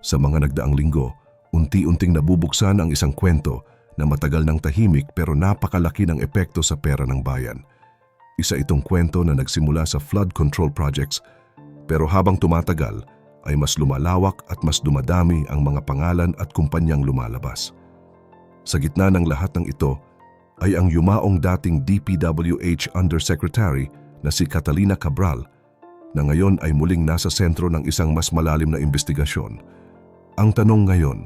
Sa mga nagdaang linggo, unti-unting nabubuksan ang isang kwento na matagal ng tahimik pero napakalaki ng epekto sa pera ng bayan. Isa itong kwento na nagsimula sa flood control projects pero habang tumatagal ay mas lumalawak at mas dumadami ang mga pangalan at kumpanyang lumalabas. Sa gitna ng lahat ng ito ay ang yumaong dating DPWH Undersecretary na si Catalina Cabral na ngayon ay muling nasa sentro ng isang mas malalim na investigasyon. Ang tanong ngayon,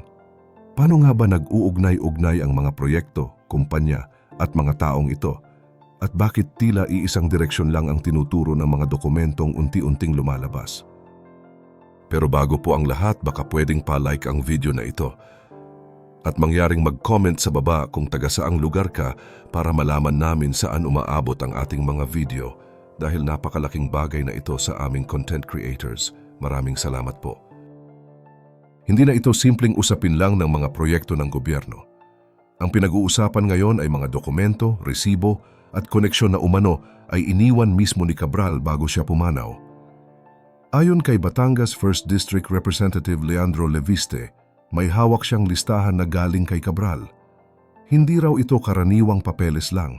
paano nga ba nag-uugnay-ugnay ang mga proyekto, kumpanya at mga taong ito? At bakit tila iisang direksyon lang ang tinuturo ng mga dokumentong unti-unting lumalabas? Pero bago po ang lahat, baka pwedeng pa-like ang video na ito at mangyaring mag-comment sa baba kung taga saang lugar ka para malaman namin saan umaabot ang ating mga video dahil napakalaking bagay na ito sa aming content creators. Maraming salamat po. Hindi na ito simpleng usapin lang ng mga proyekto ng gobyerno. Ang pinag-uusapan ngayon ay mga dokumento, resibo at koneksyon na umano ay iniwan mismo ni Cabral bago siya pumanaw. Ayon kay Batangas 1st District Representative Leandro Leviste, may hawak siyang listahan na galing kay Cabral. Hindi raw ito karaniwang papeles lang.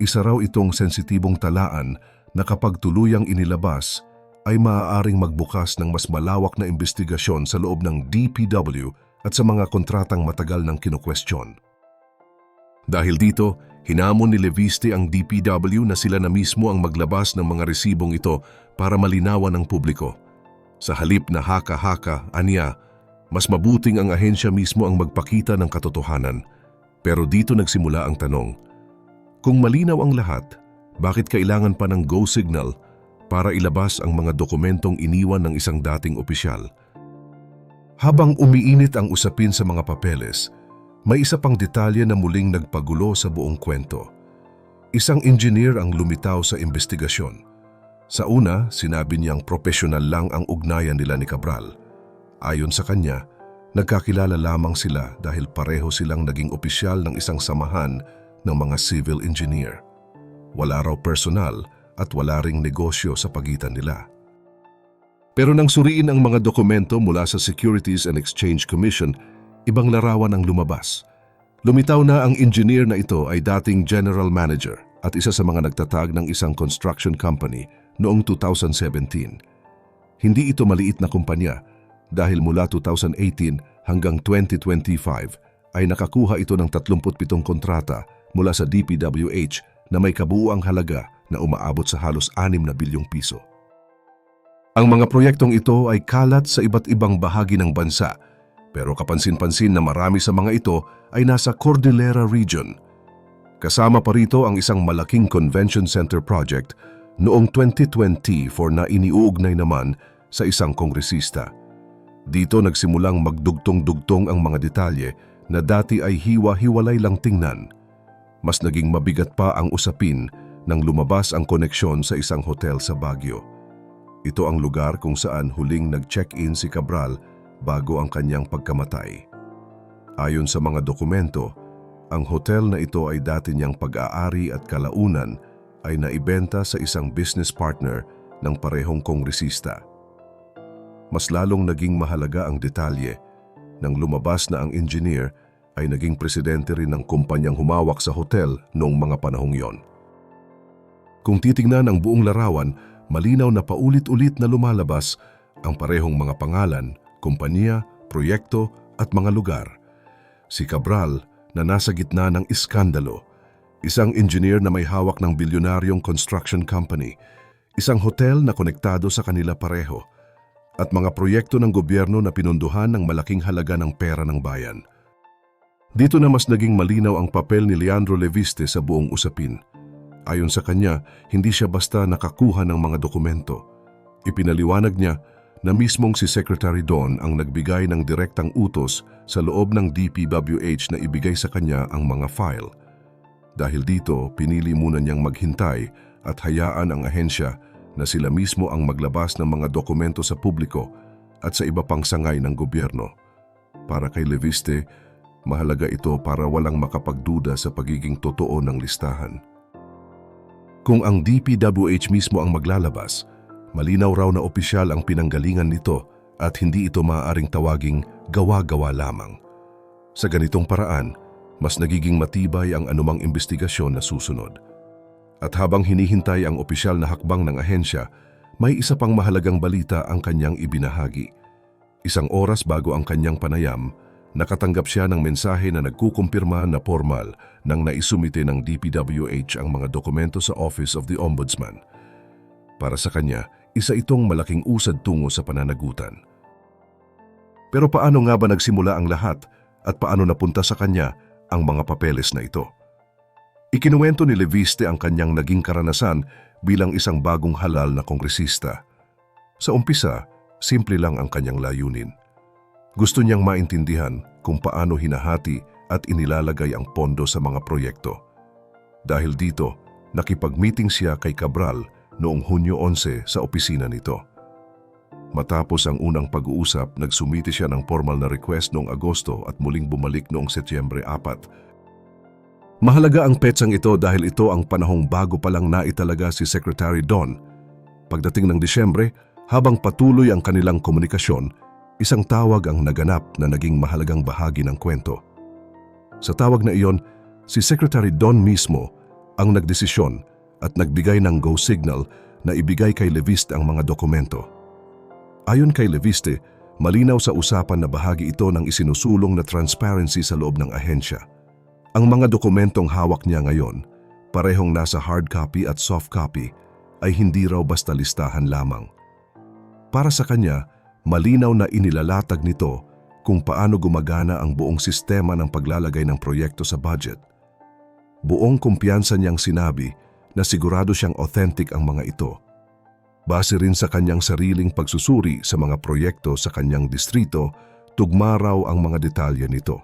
Isa raw itong sensitibong talaan na kapag tuluyang inilabas ay maaaring magbukas ng mas malawak na investigasyon sa loob ng DPW at sa mga kontratang matagal ng kinukwestiyon. Dahil dito, hinamon ni Leviste ang DPW na sila na mismo ang maglabas ng mga resibong ito para malinawan ng publiko. Sa halip na haka-haka, aniya, mas mabuting ang ahensya mismo ang magpakita ng katotohanan. Pero dito nagsimula ang tanong, kung malinaw ang lahat, bakit kailangan pa ng go signal para ilabas ang mga dokumentong iniwan ng isang dating opisyal? Habang umiinit ang usapin sa mga papeles, may isa pang detalye na muling nagpagulo sa buong kwento. Isang engineer ang lumitaw sa investigasyon. Sa una, sinabi niyang profesional lang ang ugnayan nila ni Cabral. Ayon sa kanya, nagkakilala lamang sila dahil pareho silang naging opisyal ng isang samahan ng mga civil engineer. Wala raw personal at wala ring negosyo sa pagitan nila. Pero nang suriin ang mga dokumento mula sa Securities and Exchange Commission, ibang larawan ang lumabas. Lumitaw na ang engineer na ito ay dating general manager at isa sa mga nagtatag ng isang construction company noong 2017. Hindi ito maliit na kumpanya dahil mula 2018 hanggang 2025 ay nakakuha ito ng 37 kontrata mula sa DPWH na may kabuuang halaga na umaabot sa halos 6 na bilyong piso. Ang mga proyektong ito ay kalat sa iba't ibang bahagi ng bansa, pero kapansin-pansin na marami sa mga ito ay nasa Cordillera Region. Kasama pa rito ang isang malaking convention center project noong 2024 na iniuugnay naman sa isang kongresista. Dito nagsimulang magdugtong-dugtong ang mga detalye na dati ay hiwa-hiwalay lang tingnan. Mas naging mabigat pa ang usapin nang lumabas ang koneksyon sa isang hotel sa Baguio. Ito ang lugar kung saan huling nag-check-in si Cabral bago ang kanyang pagkamatay. Ayon sa mga dokumento, ang hotel na ito ay dati niyang pag-aari at kalaunan ay naibenta sa isang business partner ng parehong kongresista. Mas lalong naging mahalaga ang detalye nang lumabas na ang engineer ay naging presidente rin ng kumpanyang humawak sa hotel noong mga panahong yon. Kung titingnan ang buong larawan, malinaw na paulit-ulit na lumalabas ang parehong mga pangalan, kumpanya, proyekto at mga lugar. Si Cabral na nasa gitna ng iskandalo, isang engineer na may hawak ng bilyonaryong construction company, isang hotel na konektado sa kanila pareho, at mga proyekto ng gobyerno na pinunduhan ng malaking halaga ng pera ng bayan. Dito na mas naging malinaw ang papel ni Leandro Leviste sa buong usapin. Ayon sa kanya, hindi siya basta nakakuha ng mga dokumento. Ipinaliwanag niya na mismong si Secretary Don ang nagbigay ng direktang utos sa loob ng DPWH na ibigay sa kanya ang mga file. Dahil dito, pinili muna niyang maghintay at hayaan ang ahensya na sila mismo ang maglabas ng mga dokumento sa publiko at sa iba pang sangay ng gobyerno. Para kay Leviste, mahalaga ito para walang makapagduda sa pagiging totoo ng listahan. Kung ang DPWH mismo ang maglalabas, malinaw raw na opisyal ang pinanggalingan nito at hindi ito maaaring tawaging gawa-gawa lamang. Sa ganitong paraan, mas nagiging matibay ang anumang investigasyon na susunod. At habang hinihintay ang opisyal na hakbang ng ahensya, may isa pang mahalagang balita ang kanyang ibinahagi. Isang oras bago ang kanyang panayam, nakatanggap siya ng mensahe na nagkukumpirma na formal nang naisumite ng DPWH ang mga dokumento sa Office of the Ombudsman. Para sa kanya, isa itong malaking usad tungo sa pananagutan. Pero paano nga ba nagsimula ang lahat at paano napunta sa kanya ang mga papeles na ito? Ikinuwento ni Leviste ang kanyang naging karanasan bilang isang bagong halal na kongresista. Sa umpisa, simple lang ang kanyang layunin. Gusto niyang maintindihan kung paano hinahati at inilalagay ang pondo sa mga proyekto. Dahil dito, nakipag-meeting siya kay Cabral noong Hunyo 11 sa opisina nito. Matapos ang unang pag-uusap, nagsumite siya ng formal na request noong Agosto at muling bumalik noong Setyembre 4. Mahalaga ang petsang ito dahil ito ang panahong bago pa lang naitalaga si Secretary Don. Pagdating ng Disyembre, habang patuloy ang kanilang komunikasyon, isang tawag ang naganap na naging mahalagang bahagi ng kwento. Sa tawag na iyon, si Secretary Don mismo ang nagdesisyon at nagbigay ng go signal na ibigay kay Leviste ang mga dokumento. Ayon kay Leviste, malinaw sa usapan na bahagi ito ng isinusulong na transparency sa loob ng ahensya. Ang mga dokumentong hawak niya ngayon, parehong nasa hard copy at soft copy, ay hindi raw basta listahan lamang. Para sa kanya, malinaw na inilalatag nito kung paano gumagana ang buong sistema ng paglalagay ng proyekto sa budget. Buong kumpiyansa niyang sinabi na sigurado siyang authentic ang mga ito. Base rin sa kanyang sariling pagsusuri sa mga proyekto sa kanyang distrito, tugma raw ang mga detalye nito.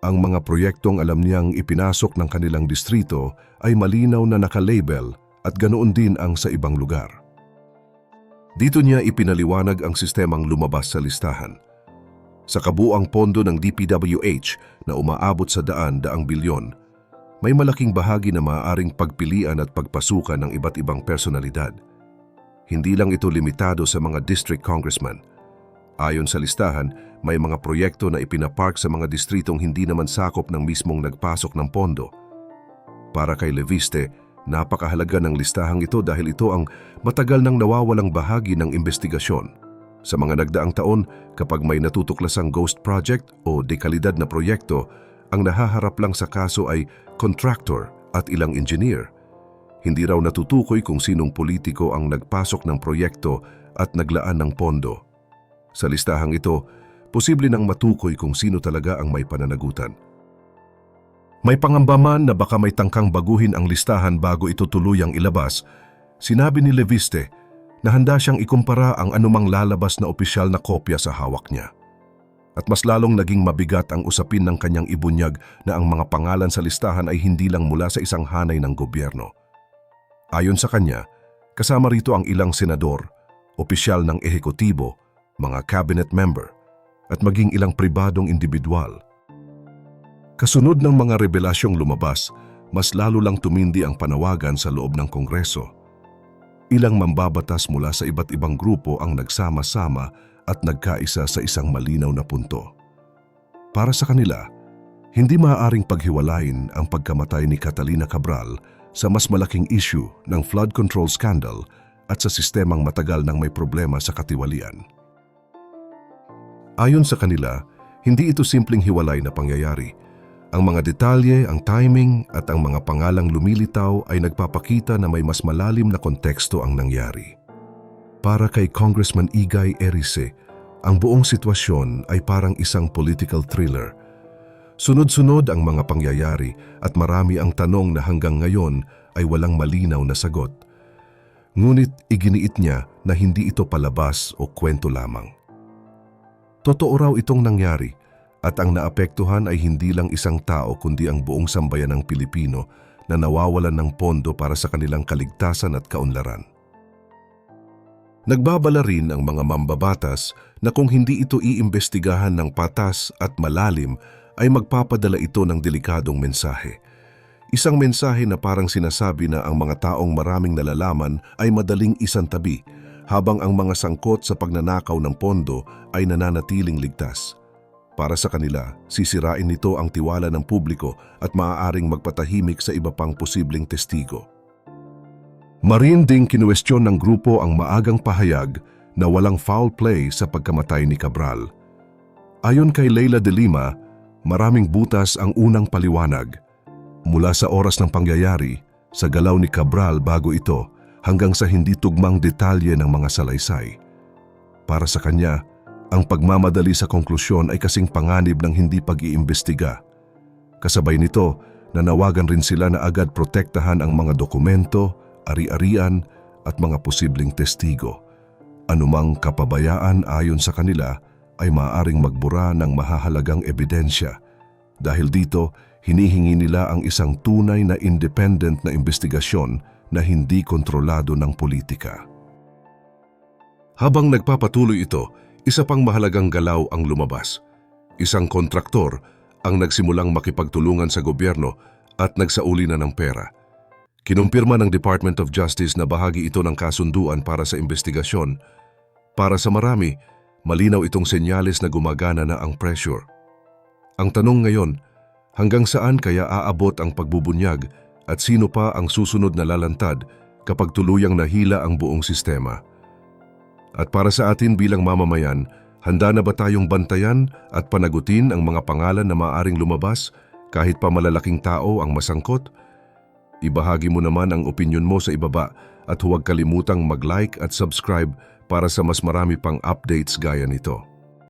Ang mga proyektong alam niyang ipinasok ng kanilang distrito ay malinaw na nakalabel at ganoon din ang sa ibang lugar. Dito niya ipinaliwanag ang sistemang lumabas sa listahan. Sa kabuuang pondo ng DPWH na umaabot sa daang bilyon, may malaking bahagi na maaaring pagpilian at pagpasukan ng iba't ibang personalidad. Hindi lang ito limitado sa mga district congressman. Ayon sa listahan, may mga proyekto na ipinapark sa mga distritong hindi naman sakop ng mismong nagpasok ng pondo. Para kay Leviste, napakahalaga ng listahang ito dahil ito ang matagal nang nawawalang bahagi ng investigasyon. Sa mga nagdaang taon, kapag may natutuklasang ghost project o dekalidad na proyekto, ang nahaharap lang sa kaso ay contractor at ilang engineer. Hindi raw natutukoy kung sinong politiko ang nagpasok ng proyekto at naglaan ng pondo. Sa listahang ito, posible nang matukoy kung sino talaga ang may pananagutan. May pangamba man na baka may tangkang baguhin ang listahan bago ito tuluyang ilabas, sinabi ni Leviste na handa siyang ikumpara ang anumang lalabas na opisyal na kopya sa hawak niya. At mas lalong naging mabigat ang usapin ng kanyang ibunyag na ang mga pangalan sa listahan ay hindi lang mula sa isang hanay ng gobyerno. Ayon sa kanya, kasama rito ang ilang senador, opisyal ng ehekutibo, mga cabinet member, at maging ilang pribadong individual. Kasunod ng mga revelasyong lumabas, mas lalo lang tumindi ang panawagan sa loob ng Kongreso. Ilang mambabatas mula sa iba't ibang grupo ang nagsama-sama at nagkaisa sa isang malinaw na punto. Para sa kanila, hindi maaaring paghiwalayin ang pagkamatay ni Catalina Cabral sa mas malaking issue ng flood control scandal at sa sistemang matagal nang may problema sa katiwalian. Ayon sa kanila, hindi ito simpleng hiwalay na pangyayari. Ang mga detalye, ang timing at ang mga pangalang lumilitaw ay nagpapakita na may mas malalim na konteksto ang nangyari. Para kay Congressman Igay Erice, ang buong sitwasyon ay parang isang political thriller. Sunod-sunod ang mga pangyayari at marami ang tanong na hanggang ngayon ay walang malinaw na sagot. Ngunit iginiit niya na hindi ito palabas o kwento lamang. Totoo raw itong nangyari at ang naapektuhan ay hindi lang isang tao kundi ang buong sambayan ng Pilipino na nawawalan ng pondo para sa kanilang kaligtasan at kaunlaran. Nagbabala rin ang mga mambabatas na kung hindi ito iimbestigahan ng patas at malalim ay magpapadala ito ng delikadong mensahe. Isang mensahe na parang sinasabi na ang mga taong maraming nalalaman ay madaling isantabi habang ang mga sangkot sa pagnanakaw ng pondo ay nananatiling ligtas. Para sa kanila, sisirain nito ang tiwala ng publiko at maaaring magpatahimik sa iba pang posibleng testigo. Marin ding kinuwestiyon ng grupo ang maagang pahayag na walang foul play sa pagkamatay ni Cabral. Ayon kay Leila de Lima, maraming butas ang unang paliwanag. Mula sa oras ng pangyayari, sa galaw ni Cabral bago ito, hanggang sa hindi tugmang detalye ng mga salaysay. Para sa kanya, ang pagmamadali sa konklusyon ay kasing panganib ng hindi pag-iimbestiga. Kasabay nito, nanawagan rin sila na agad protektahan ang mga dokumento, ari-arian at mga posibleng testigo. Anumang kapabayaan ayon sa kanila ay maaaring magbura ng mahahalagang ebidensya. Dahil dito, hinihingi nila ang isang tunay na independent na investigasyon na hindi kontrolado ng politika. Habang nagpapatuloy ito, isa pang mahalagang galaw ang lumabas. Isang kontraktor ang nagsimulang makipagtulungan sa gobyerno at nagsauli na ng pera. Kinumpirma ng Department of Justice na bahagi ito ng kasunduan para sa investigasyon. Para sa marami, malinaw itong senyales na gumagana na ang pressure. Ang tanong ngayon, hanggang saan kaya aabot ang pagbubunyag at sino pa ang susunod na lalantad kapag tuluyang nahila ang buong sistema? At para sa atin bilang mamamayan, handa na ba tayong bantayan at panagutin ang mga pangalan na maaaring lumabas kahit pa malalaking tao ang masangkot? Ibahagi mo naman ang opinyon mo sa ibaba at huwag kalimutang mag-like at subscribe para sa mas marami pang updates gaya nito.